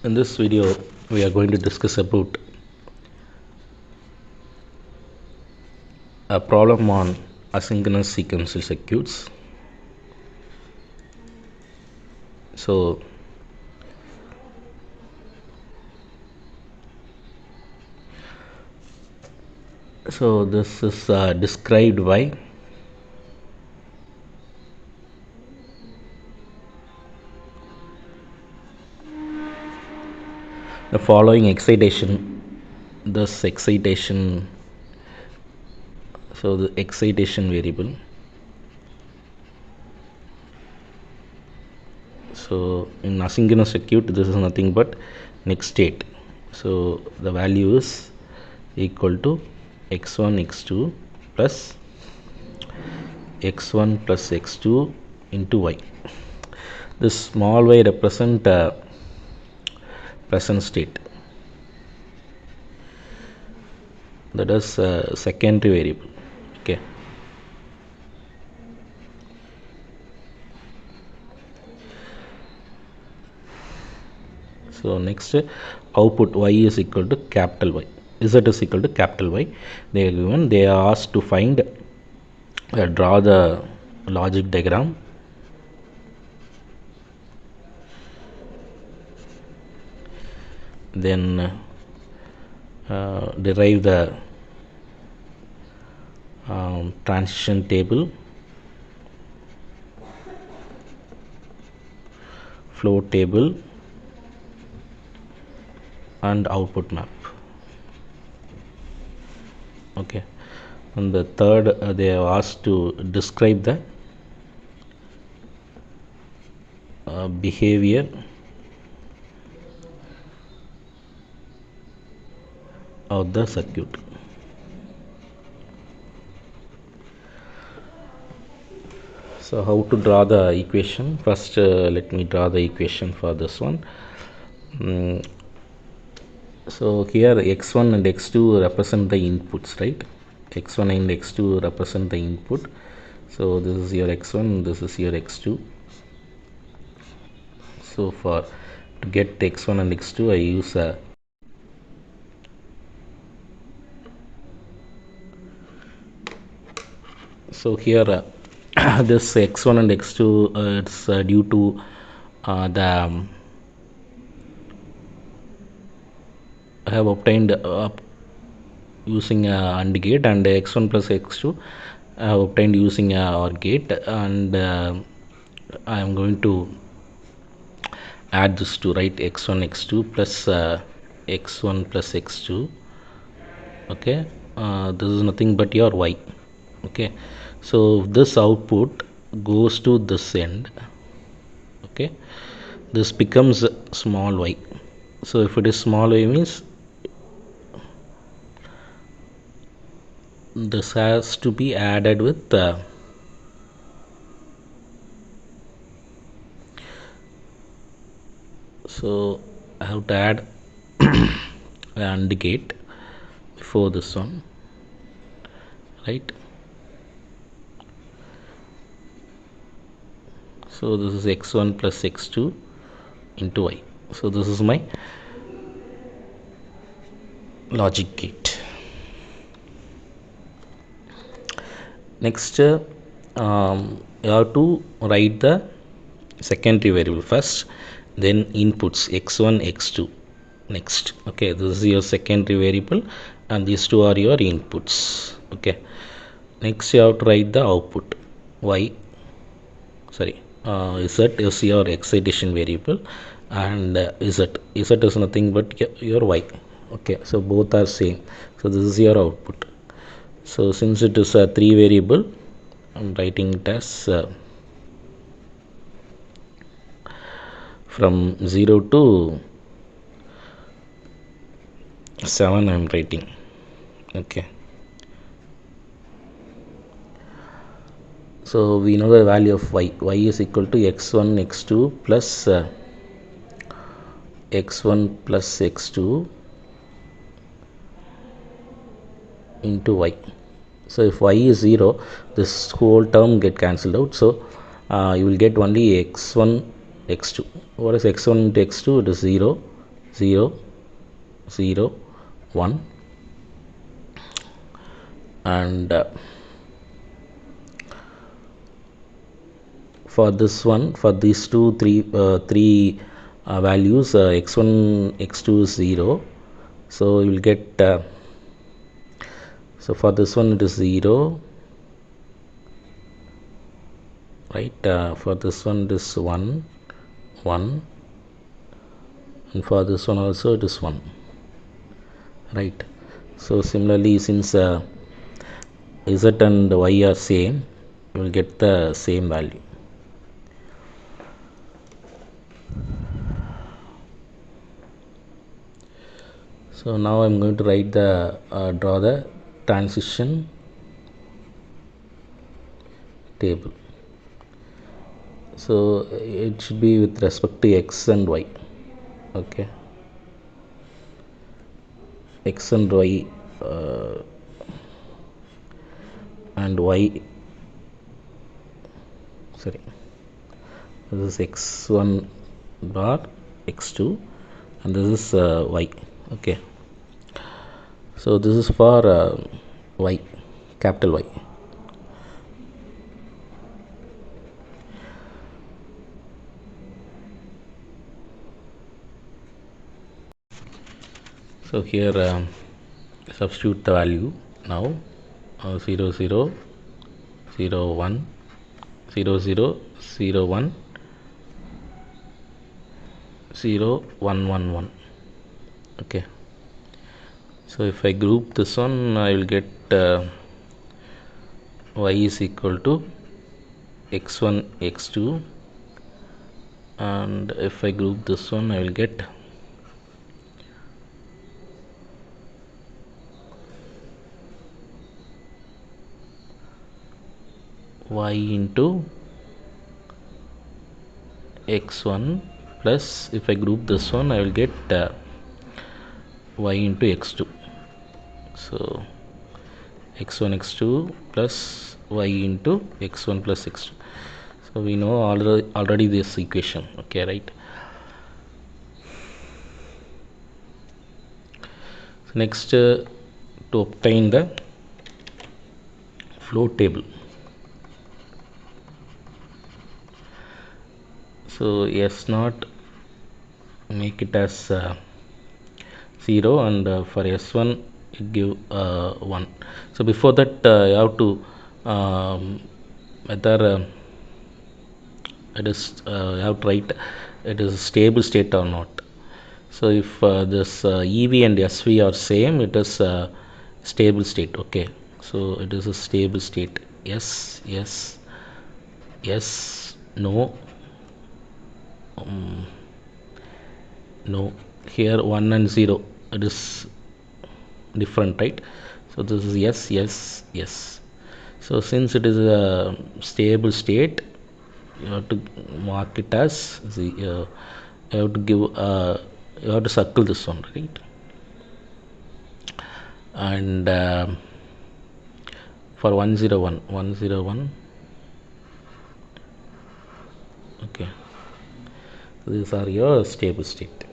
In this video, we are going to discuss about a problem on asynchronous sequential circuits. So this is described by the following excitation. This excitation, so the excitation variable. So in asynchronous circuit, this is nothing but next state. So the value is equal to x1 x2 plus x1 plus x2 into y. This small y represent present state, that is secondary variable. Okay, so next output y is equal to capital Y, z is equal to capital Y. They are given, they are asked to find draw the logic diagram. Then derive the transition table, flow table, and output map. Okay, and the third they have asked to describe the behavior of the circuit. So how to draw the equation? First let me draw the equation for this one. So here x1 and x2 represent the inputs, right? X1 and x2 represent the input. So this is your x1, this is your x2. So for to get x1 and x2, I use a so here this x1 and x2 it's due to the I have obtained using a AND gate, and x1 plus x2 I have obtained using a OR gate, and I am going to add this to write x1 x2 plus x1 plus x2. Okay, this is nothing but your y. Okay, so this output goes to this end. Okay, this becomes small y. So if it is small y means this has to be added with so I have to add AND gate before this one, right? So this is x1 plus x2 into y. So this is my logic gate. Next you have to write the secondary variable first, then inputs x1 x2 next. Okay, this is your secondary variable and these two are your inputs. Okay, next you have to write the output y, sorry, z is your excitation variable, and z is nothing but your y. Okay, so both are same, so this is your output. So since it is a 3 variable, I'm writing it as from 0 to 7 I'm writing. Okay, so we know the value of y is equal to x1 x2 plus x1 plus x2 into y. So if y is 0, this whole term get cancelled out, so you will get only x1 x2. What is x1 into x2? It is 0, 0 0 1, and for this one, for these three values, x1 x2 is 0, so you will get so for this one it is 0, right? For this one it is 1 1, and for this one also it is 1, right? So similarly, since z and y are same, you will get the same value. So now I'm going to write the draw the transition table. So it should be with respect to x and y. Okay, x and y and y, sorry, this is x1 dot x2 and this is y. Okay, so this is for y, capital Y. So here substitute the value now, 0 0 0 1 0 0 0 1 0 1 1 1. Okay, so if I group this one, I will get y is equal to x1 x2, and if I group this one, I will get y into x1 plus, if I group this one, I will get y into x2. So x1 x2 plus y into x1 plus x2. So we know already this equation. Okay, right? So next, to obtain the float table, so S0 make it as 0, and for S1 it give 1. So before that you have to whether it is you have to write it is stable state or not. So if this EV and SV are same, it is stable state. Okay, so it is a stable state. Yes, yes, yes, no, no. Here 1 and 0, it is different, right? So this is yes, yes, yes. So since it is a stable state, you have to mark it as the you have to give you have to circle this one, right? And for 101 101, okay, so these are your stable state.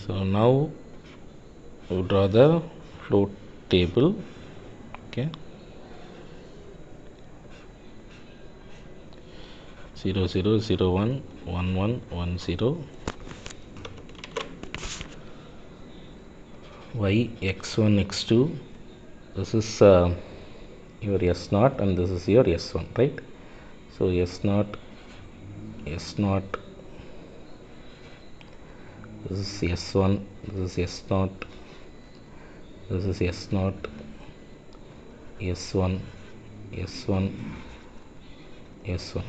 So now you draw the float table. Okay, 0 0 0 1 1 1 1 0, y x1 x2, this is your S0 and this is your S1, right? So S0 S0, this is S1, this is S0, this is S0 S1 S1 S1.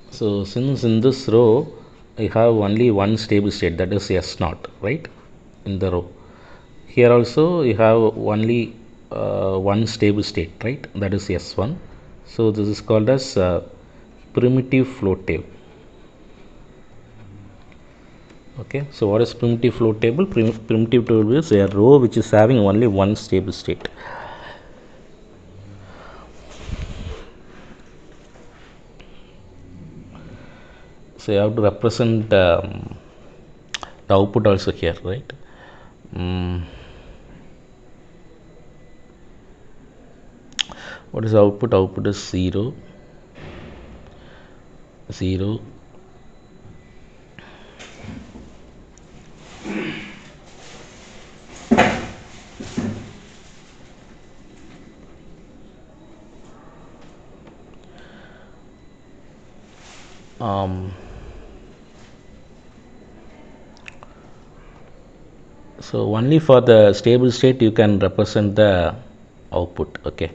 So since in this row I have only one stable state, that is S0, right? In the row here also you have only one stable state, right? That is S1. So this is called as primitive float table. Okay, so what is primitive float table? Primitive table is a row which is having only one stable state. So you have to represent the output also here, right? What is output? Output is 0 0. So only for the stable state you can represent the output. Okay,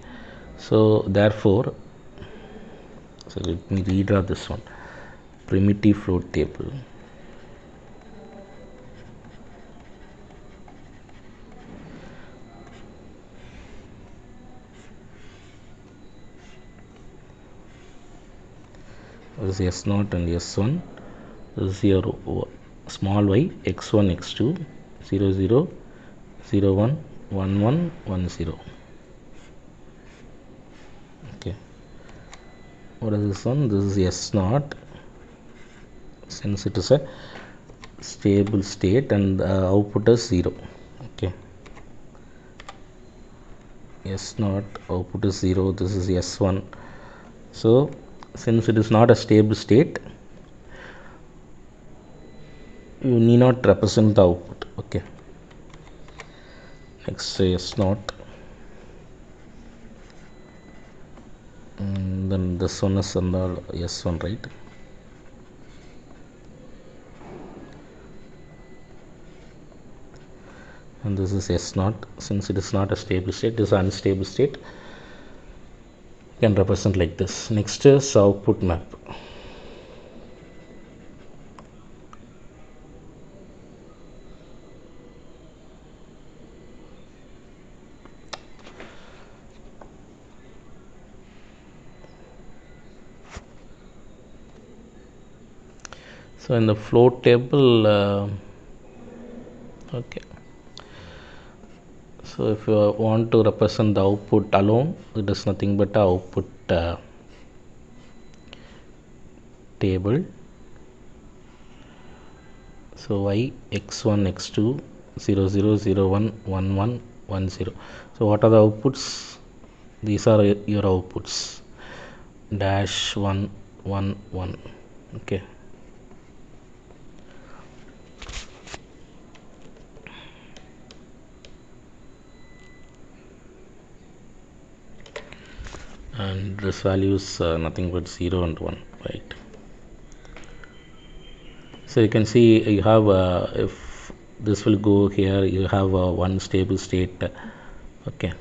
so therefore, so let me redraw this one. Primitive float table. This is S0 and S1. This is your small y, x1, x2, 0 0 0 1 1 1 1 0. Okay, what is this one? This is S0, since it is a stable state, and output is 0. Okay, S0 output is 0. This is S1. So since it is not a stable state, you need not represent the output. Okay, next S0, and then this one is under S1, right? And this is S0. Since it is not a stable state, it is an unstable state, you can represent like this. Next is output map. So in the float table, okay, so if you want to represent the output alone, it is nothing but a output table. So y, x1, x2, 0 0 0 1 1 1 1 0. So what are the outputs? These are your outputs, dash 1 1 1. Okay, and this value is nothing but 0 and 1, right? So you can see you have if this will go here, you have one stable state. Okay,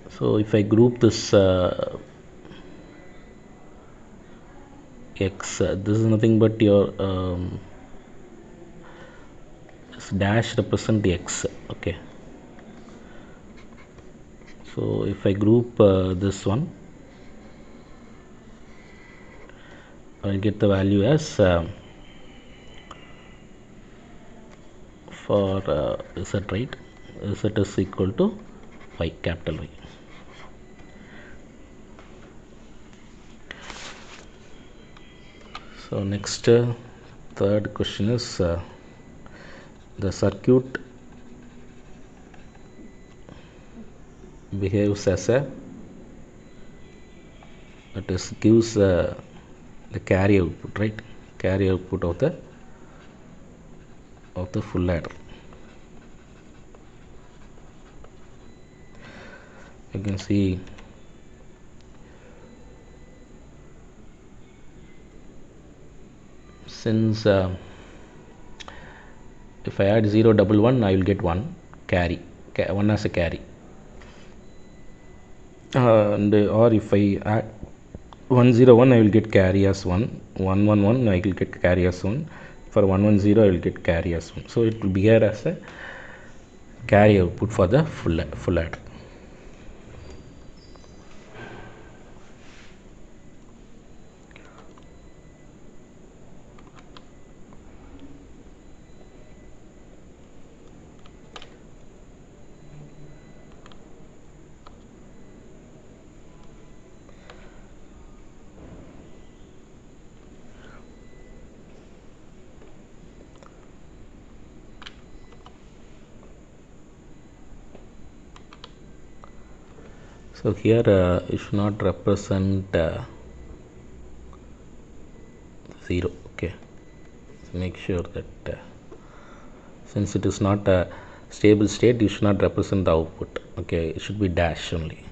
so if I group this x, this is nothing but your this dash represent the x. Okay, so if I group this one, I'll get the value as for z, right? Z is equal to y, capital Y. So next third question is the circuit behaves as a, it is gives the carry output, right? Carry output of the full adder. You can see since if I add 0 1 1, I will get 1 carry, 1 as a carry, and or if I add 1 0 1, I will get carry as 1, 1 1 1, I will get carry as 1, for 1 1 0 I will get carry as 1. So it will be here as a carry output for the full adder. So here you should not represent 0. Okay, so make sure that since it is not a stable state, you should not represent the output. Okay, it should be dash only.